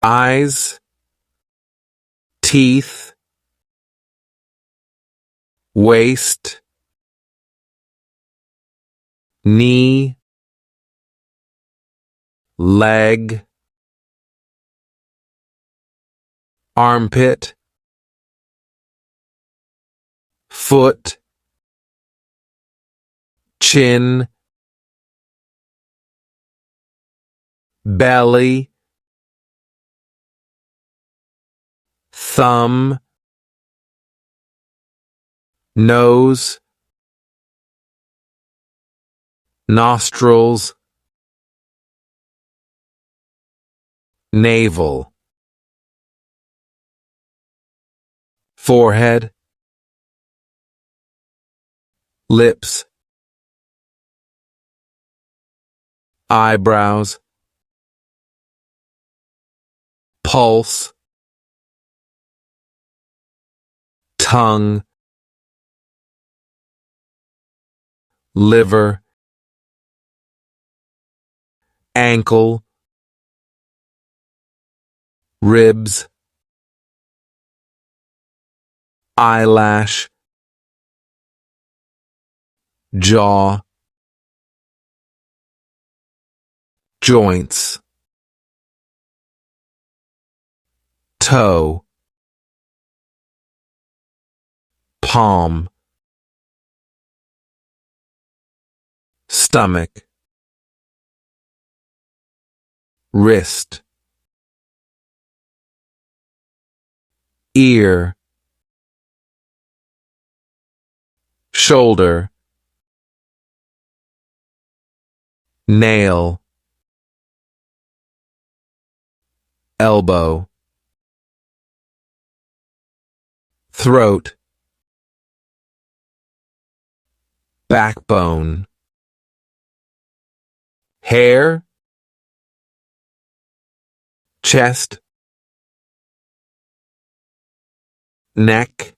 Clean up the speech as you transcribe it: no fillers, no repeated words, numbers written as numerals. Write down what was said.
eyes, teeth, waist, knee, leg, armpit, foot, chin, belly, thumb, nose, nostrils, navel, forehead, lips, eyebrows, pulse, tongue, liver, ankle, ribs, eyelash, jaw, joints, toe, palm, stomach, wrist, ear, shoulder, nail, elbow, throat, backbone, hair, chest, neck,